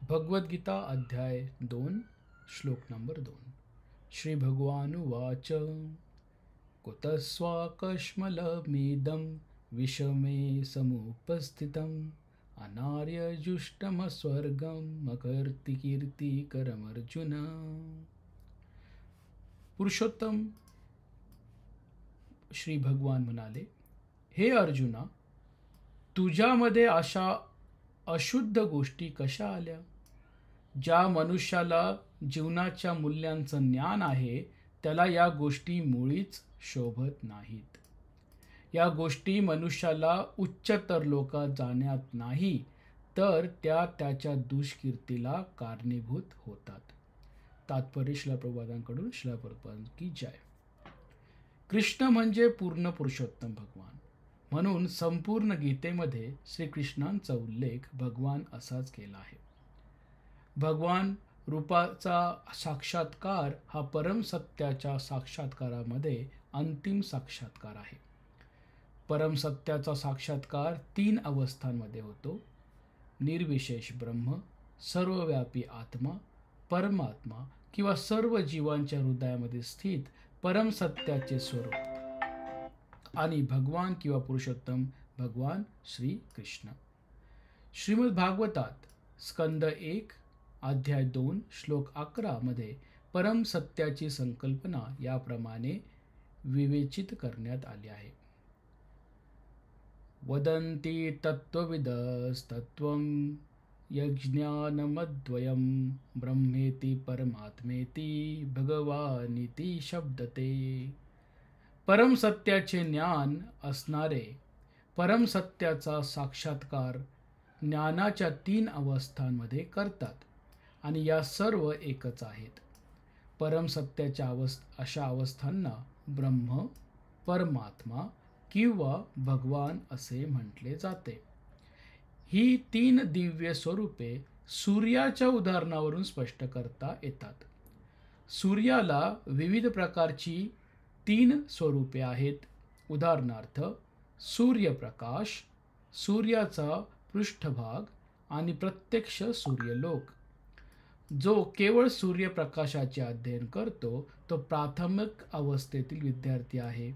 भगवद्गीता अध्याय 2 श्लोक नंबर 2. श्री भगवानुवाच कुतस्वाकश्मलमिदं विषमे समुपस्थितम् अनार्यजुष्टमस्वर्गम् अकर्ति कीर्तिकरमर्जुन. पुरुषोत्तम श्री भगवान म्हणाले, हे अर्जुना, तुझ्यामध्ये अशा अशुद्ध गोष्टी कशा आल्या? ज्या मनुष्याला जीवनाच्या मूल्यांचं ज्ञान आहे त्याला या गोष्टी मुळीच शोभत नाहीत. या गोष्टी मनुष्याला उच्चतर लोकात जाण्यात नाही तर त्या त्याच्या दुष्कीर्तीला कारणीभूत होतात. तात्पर्य श्रील प्रभुपादांकडून. श्रील प्रभुपाद की जय. कृष्ण म्हणजे पूर्ण पुरुषोत्तम भगवान. म्हणून संपूर्ण गीतेमध्ये श्रीकृष्णांचा उल्लेख भगवान असाच केला आहे. भगवान रूपाचा साक्षात्कार हा परमसत्याच्या साक्षात्कारामध्ये अंतिम साक्षात्कार आहे. परमसत्याचा साक्षात्कार 3 अवस्थांमध्ये होतो: निर्विशेष ब्रह्म, सर्वव्यापी आत्मा, परमात्मा किंवा सर्व जीवांच्या हृदयामध्ये स्थित परमसत्याचे स्वरूप आणि भगवान किंवा पुरुषोत्तम भगवान श्री कृष्ण. श्रीमद भागवतात स्कंद 1 अध्याय 2 श्लोक 11 मध्ये परम सत्याची संकल्पना याप्रमाणे विवेचित करण्यात आली आहे. वदन्ति तत्त्वविदस्तत्त्वं यज्ञानमद्वयं ब्रह्मेति परमात्मेति भगवानिति शब्दते. परमसत्याचे ज्ञान असणारे परमसत्याचा साक्षात्कार ज्ञानाच्या 3 अवस्थांमध्ये करतात आणि या सर्व एकच आहेत. परमसत्याच्या अशा अवस्थांना ब्रह्म, परमात्मा किंवा भगवान असे म्हटले जाते. ही 3 दिव्य स्वरूपे सूर्याच्या उदाहरणावरून स्पष्ट करता येतात. सूर्याला विविध प्रकारची 3 स्वरूपे आहेत. उदाहरणार्थ सूर्यप्रकाश, सूर्याचा पृष्ठभाग आणि प्रत्यक्ष सूर्यलोक. जो केवळ सूर्यप्रकाशाचे अध्ययन करतो तो प्राथमिक अवस्थेतील विद्यार्थी आहे.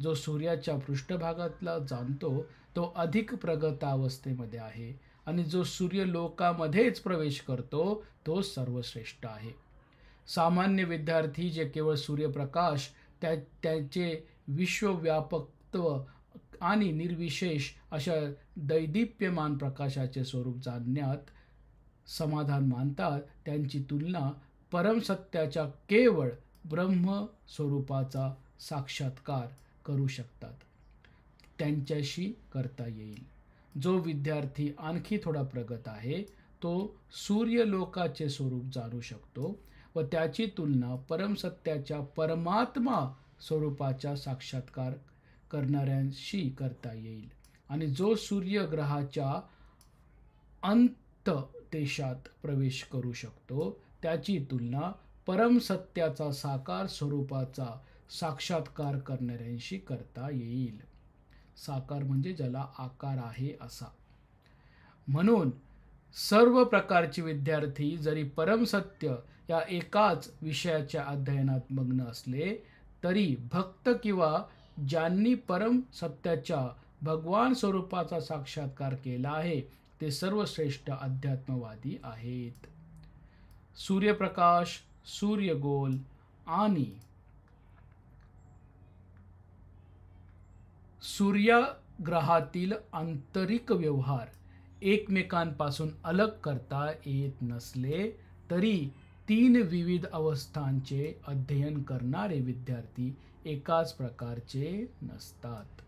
जो सूर्याच्या पृष्ठभागातला जाणतो तो अधिक प्रगत अवस्थेमध्ये आहे आणि जो सूर्यलोकामध्येच प्रवेश करतो तो सर्वश्रेष्ठ आहे. सामान्य विद्यार्थी जे केवळ सूर्यप्रकाश, त्याचे विश्वव्यापकत्व आणि निर्विशेष अशा दैदिप्यमान प्रकाशाचे स्वरूप जाणण्यात समाधान मानतात, त्यांची तुलना परमसत्याच्या केवळ ब्रह्म स्वरूपाचा साक्षात्कार करू शकतात त्यांच्याशी करता येईल. जो विद्यार्थी आणखी थोडा प्रगत आहे तो सूर्यलोकाचे स्वरूप जाणू शकतो व त्याची तुलना परमसत्याच्या परमात्मा स्वरूपाच्या साक्षात्कार करणाऱ्यांशी करता येईल. आणि जो सूर्यग्रहाच्या अंत देशात प्रवेश करू शकतो त्याची तुलना परमसत्याचा साकार स्वरूपाचा साक्षात्कार करणाऱ्यांशी करता येईल. साकार म्हणजे ज्याला आकार आहे असा. म्हणून सर्व प्रकारचे विद्यार्थी जरी परमसत्य या एकाच विषयाच्या अध्ययनात मग्न असले तरी भक्त किंवा ज्यांनी परम सत्याच्या भगवान स्वरूपाचा साक्षात्कार केला आहे ते सर्वश्रेष्ठ अध्यात्मवादी आहेत. सूर्यप्रकाश, सूर्यगोल आणि सूर्यग्रहातील आंतरिक व्यवहार एकमेकांपासून अलग करता येत नसले तरी 3 विविध अवस्थांचे अध्ययन करणारे विद्यार्थी एकाच प्रकारचे नसतात.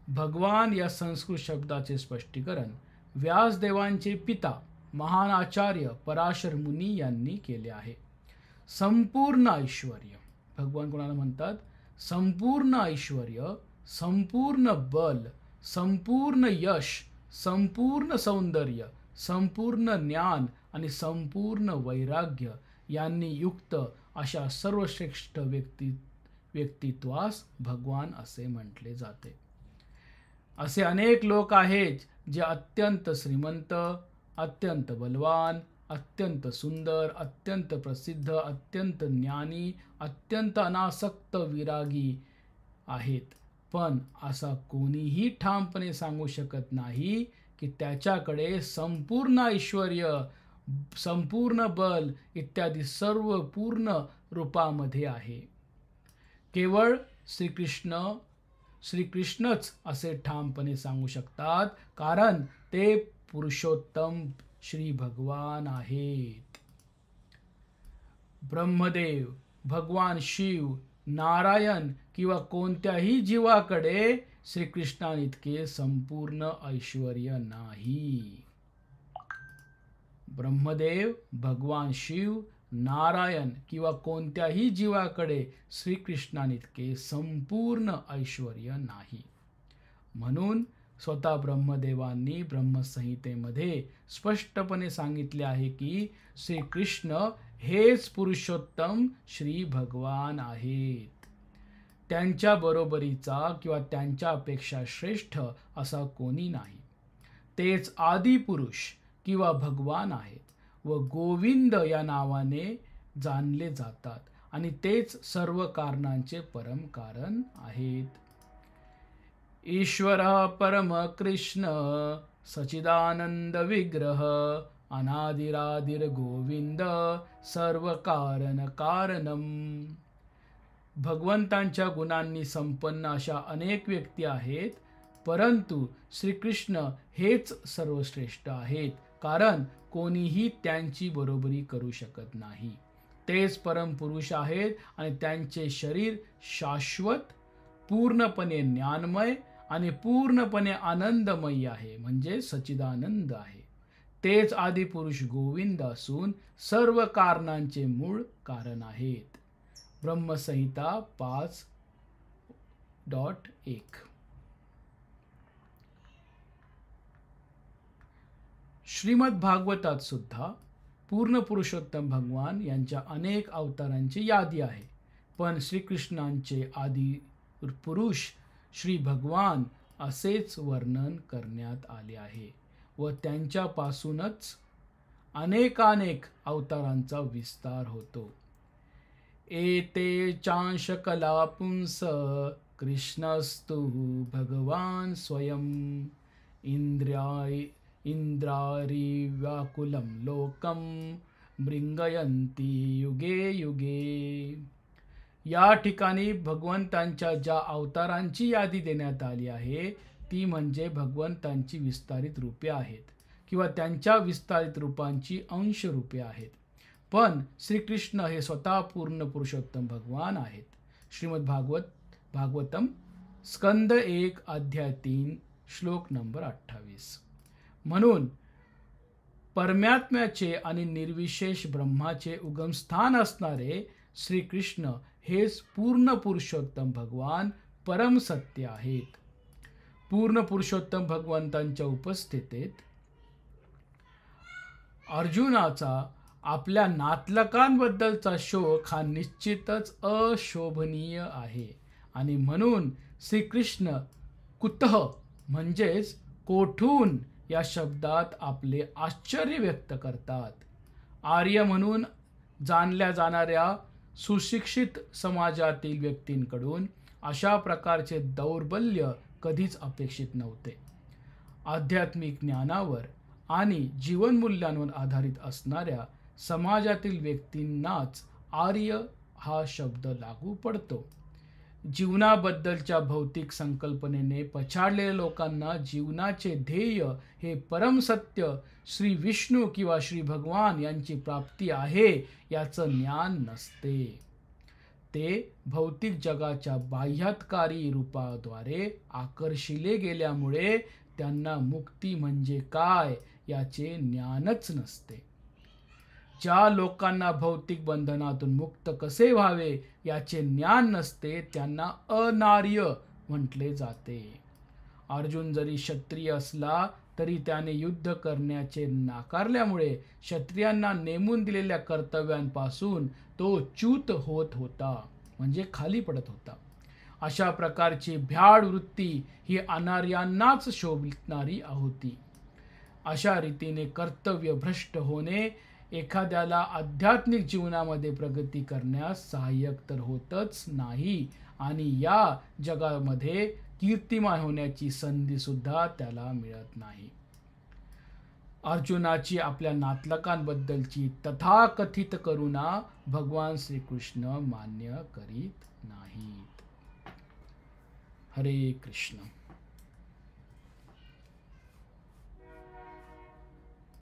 भगवान या संस्कृत शब्दाचे स्पष्टीकरण व्यासदेवांचे पिता महान आचार्य पराशर मुनी यांनी केले आहे. संपूर्ण ऐश्वर्य, भगवान कोणाला म्हणतात? संपूर्ण ऐश्वर्य, संपूर्ण बल, संपूर्ण यश, संपूर्ण सौंदर्य, संपूर्ण ज्ञान आणि संपूर्ण वैराग्य यांनी युक्त अशा सर्वश्रेष्ठ व्यक्तित्वास भगवान असे म्हटले जाते. असे अनेक लोक आहेत जे अत्यंत श्रीमंत, अत्यंत बलवान अत्यंत सुंदर, अत्यंत प्रसिद्ध, अत्यंत ज्ञानी, अत्यंत अनासक्त विरागी आहेत. पण असा कोणीही ठामपणे सांगू शकत नाही की त्याच्याकडे संपूर्ण ऐश्वर्य, संपूर्ण बल इत्यादी सर्व पूर्ण रूपामध्ये आहे. केवळ श्रीकृष्णच असे ठामपणे सांगू शकतात, कारण ते पुरुषोत्तम श्री भगवान आहेत. ब्रह्मदेव, भगवान शिव, नारायण किंवा कोणत्याही जीवाकडे श्रीकृष्णाइतके संपूर्ण ऐश्वर्य नाही. ब्रह्मदेव, भगवान शिव, नारायण किंवा कोणत्याही जीवाकडे श्रीकृष्णाइतके संपूर्ण ऐश्वर्य नाही. म्हणून स्वतः ब्रह्मदेवांनी ब्रह्मसंहितेमध्ये स्पष्टपणे सांगितले आहे की श्रीकृष्ण हेच पुरुषोत्तम श्री भगवान आहेत. त्यांच्या बरोबरीचा किंवा त्यांच्यापेक्षा श्रेष्ठ असा कोणी नाही. तेच आदिपुरुष किंवा भगवान आहेत व गोविंद या नावाने जाणले जातात आणि तेच सर्व कारणांचे परम कारण आहेत. ईश्वर परम कृष्ण सचिदानंद विग्रह अनादिरादिर गोविंद सर्व कारण कारणम. भगवंतांच्या गुणांनी संपन्न अशा अनेक व्यक्ती आहेत, परंतु श्रीकृष्ण हेच सर्वश्रेष्ठ आहेत, कारण कोणीही त्यांची बरोबरी करू शकत नाही. तेच परमपुरुष आहेत आणि त्यांचे शरीर शाश्वत, पूर्णपणे ज्ञानमय आणि पूर्णपणे आनंदमय आहे, म्हणजे सच्चिदानंद आहे. तेच आदिपुरुष गोविंद असून सर्व कारणांचे मूळ कारण आहेत. ब्रह्मसंहिता 5.1. श्रीमद भागवतात सुद्धा पूर्ण पुरुषोत्तम भगवान यांच्या अनेक अवतारांची यादी आहे, पण श्रीकृष्णांचे आदि पुरुष श्री भगवान असेच वर्णन करण्यात आले आहे व त्यांच्यापासूनच अनेकानेक अवतारांचा विस्तार होतो. एते चांश कला पुंस कृष्णस्तु भगवान स्वयं इंद्रारी व्याकुलं लोकम मृंगयंती युगे युगे. या ठिकाणी भगवंतांच्या ज्या अवतारांची यादी देण्यात आली आहे ती म्हणजे भगवंतांची विस्तारित रूपे आहेत किंवा त्यांच्या विस्तारित रूपांची अंश रूपे आहेत. पण श्रीकृष्ण हे स्वतः पूर्ण पुरुषोत्तम भगवान आहेत. श्रीमद भागवतम स्कंद 1 अध्याय 3 श्लोक नंबर 28. म्हणून परमात्म्याचे आणि निर्विशेष ब्रह्माचे उगमस्थान असणारे श्रीकृष्ण हेच पूर्ण पुरुषोत्तम भगवान परम सत्य आहेत. पूर्ण पुरुषोत्तम भगवंतांच्या उपस्थितीत अर्जुनाचा आपल्या नातलकांबद्दलचा शोक हा निश्चितच अशोभनीय आहे आणि म्हणून श्रीकृष्ण कुतः म्हणजेच कोठून या शब्दात आपले आश्चर्य व्यक्त करतात. आर्य म्हणून जाणल्या जाणाऱ्या सुशिक्षित समाजातील व्यक्तींकडून अशा प्रकारचे दौर्बल्य कधीच अपेक्षित नव्हते. आध्यात्मिक ज्ञानावर आणि जीवनमूल्यांवर आधारित असणाऱ्या समाजातील व्यक्तींनाच आर्य हा शब्द लागू पडतो. जीवनाबद्दलच्या भौतिक संकल्पनेने पछाडलेल्या लोकांना जीवनाचे ध्येय हे परमसत्य श्री विष्णू किंवा श्री भगवान यांची प्राप्ती आहे याचं ज्ञान नसते. ते भौतिक जगाच्या बाह्यात्कारी रूपाद्वारे आकर्षिले गेल्यामुळे त्यांना मुक्ती म्हणजे काय याचे ज्ञानच नसते. ज्या लोकांना भौतिक बंधनातून मुक्त कसे व्हावे याचे ज्ञान नसते त्यांना अनार्य म्हटले जाते. अर्जुन जरी क्षत्रिय असला तरी त्याने युद्ध करण्याचे नाकारल्यामुळे क्षत्रियांना नेमून दिलेल्या कर्तव्यांपासून तो च्युत होत होता, म्हणजे खाली पडत होता. अशा प्रकारची भ्याड वृत्ती ही अनार्यांनाच शोभणारी होती. अशा रीतीने कर्तव्य भ्रष्ट होणे एखाद्याला आध्यात्मिक जीवनामध्ये प्रगती करण्यास सहाय्यक तर होतच नाही, आणि या जगामध्ये कीर्तिमान होण्याची संधी सुद्धा त्याला मिळत नाही. अर्जुनाची आपल्या नातलकांबद्दलची तथाकथित करुणा भगवान श्रीकृष्ण मान्य करीत नाहीत. हरे कृष्ण.